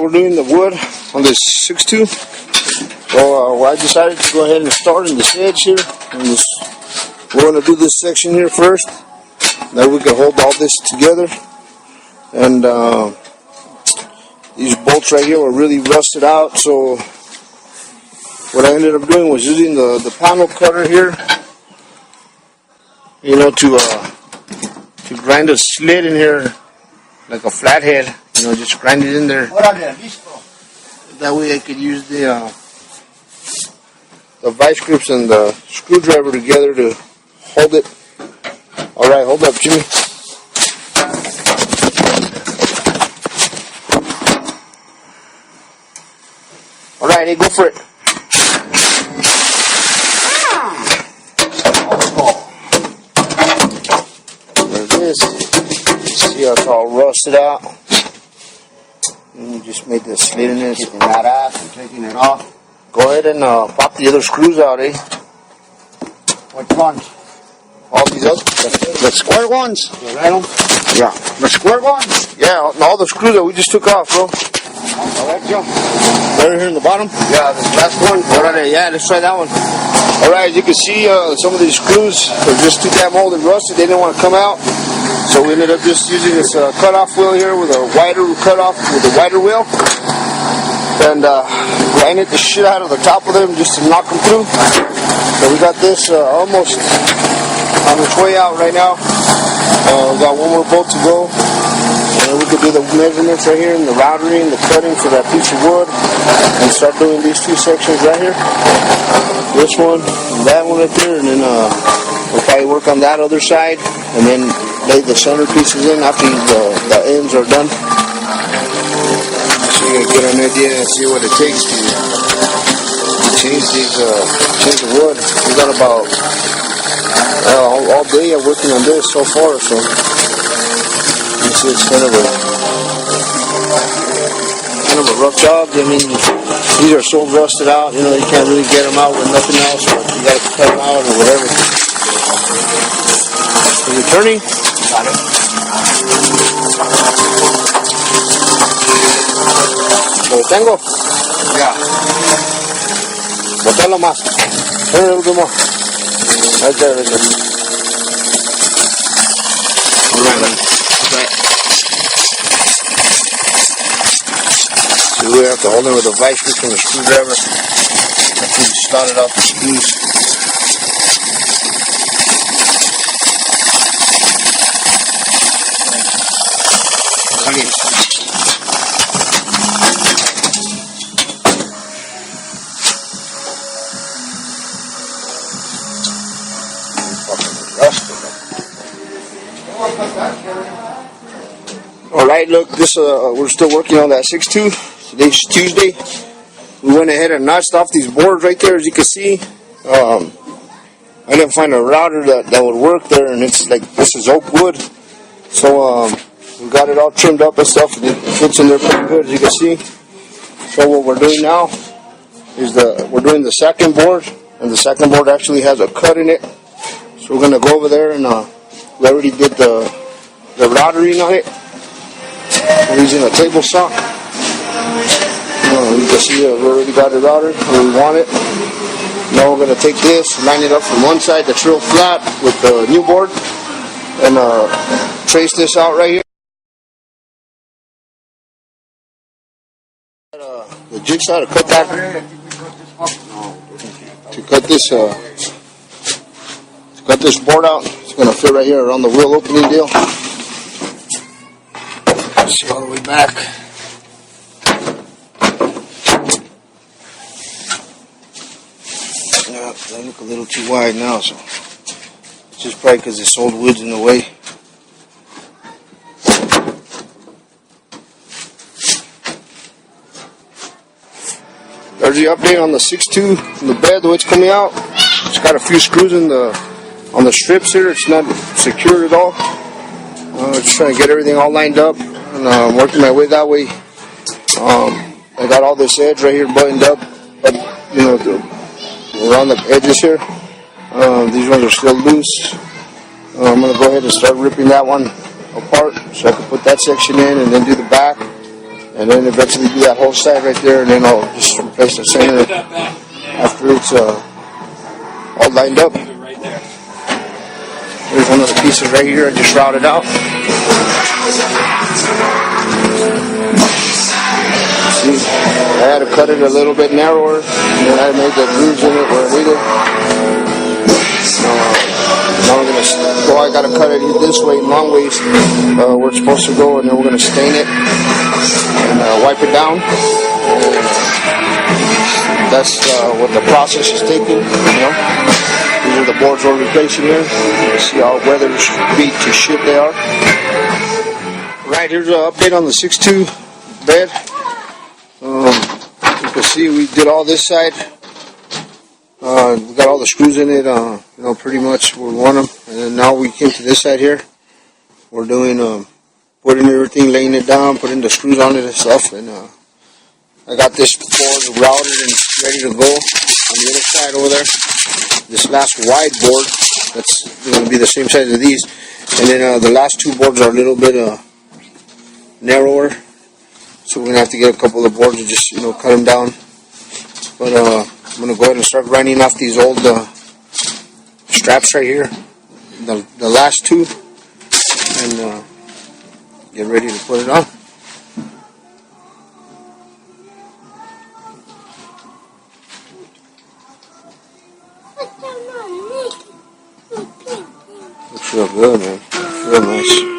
we're doing the wood on this 6.2. So I decided to go ahead and start in this edge here. And we're going to do this section here first. Then we can hold all this together. And these bolts right here were really rusted out. So what I ended up doing was using the panel cutter here, you know, to grind a slit in here like a flathead. You know, just grind it in there. That way I could use the vice grips and the screwdriver together to hold it. Alright, hold up, Jimmy. Alright, hey, go for it. There it is. See how it's all rusted out? And you just made the slit in this. Taking that out and taking it off. Go ahead and pop the other screws out, eh? Which ones? All these other, the square ones. You read them? Yeah. The square ones? Yeah, all the screws that we just took off, bro. Alright, Joe. Right here in the bottom? Yeah, this last one. Alright, yeah, let's try that one. Alright, as you can see, some of these screws are just too damn old and rusted. They didn't want to come out. So we ended up just using this cutoff wheel here with a wider cutoff, with a wider wheel. And grinded the shit out of the top of them just to knock them through. So we got this almost on its way out right now. We got one more bolt to go. And we could do the measurements right here and the routering, the cutting for that piece of wood. And start doing these two sections right here. This one and that one right there. And then we'll probably work on that other side. And then lay the center pieces in after the ends are done. So you get an idea and see what it takes to change the wood. We got about all day working on this so far. So you see it's kind of a rough job. I mean, these are so rusted out. You know, you can't really get them out with nothing else. But you got to cut them out or whatever. Is it turning? Got it. ¿Lo tengo? Yeah. Botalo más. Turn it a little bit more. Right there, right there. Alright. So we have to hold it with a vice grip and a screwdriver. After we started out the screws. Alright, look, this we're still working on that 6.2. Today's Tuesday. We went ahead and notched off these boards right there, as you can see. I didn't find a router that would work there, and it's like, this is oak wood. So we got it all trimmed up and stuff, and it fits in there pretty good, as you can see. So what we're doing now is we're doing the second board, and the second board actually has a cut in it. So we're gonna go over there, and we already did the routering on it. We're using a table saw. You can see we already got it routed where we want it. Now we're gonna take this, line it up from one side that's real flat with the new board, and trace this out right here. The jigsaw to cut that. To cut this board out. It's gonna fit right here around the wheel opening deal. See all the way back. Yeah, they look a little too wide now, so it's just probably because this old wood's in the way. There's the update on the 6.2 from the bed, the way it's coming out. It's got a few screws on the strips here. It's not secured at all. Just trying to get everything all lined up, and I'm working my way that way. I got all this edge right here buttoned up, you know, around the edges here. These ones are still loose. I'm going to go ahead and start ripping that one apart so I can put that section in and then do the back. and then eventually do that whole side right there, and then I'll just replace the center after it's all lined up. There's one of the pieces right here I just routed out. See, I had to cut it a little bit narrower, and then I made the grooves in it where I needed. Now we're gonna go. I gotta cut it this way, long ways, where it's supposed to go, and then we're gonna stain it and wipe it down. And that's what the process is taking. You know, these are the boards we're replacing here. You see how weathered beat to shit they are. Right, here's an update on the 6.2 bed. You can see we did all this side. We got all the screws in it, you know, pretty much we want them. And then now we came to this side here. We're doing, putting everything, laying it down, putting the screws on it and stuff. And I got this board routed and ready to go on the other side over there. This last wide board, that's going to be the same size as these. And then the last two boards are a little bit narrower. So we're going to have to get a couple of boards and just, you know, cut them down. But I'm going to go ahead and start grinding off these old straps right here, the last two, and get ready to put it on. Looks real good, man. Real nice.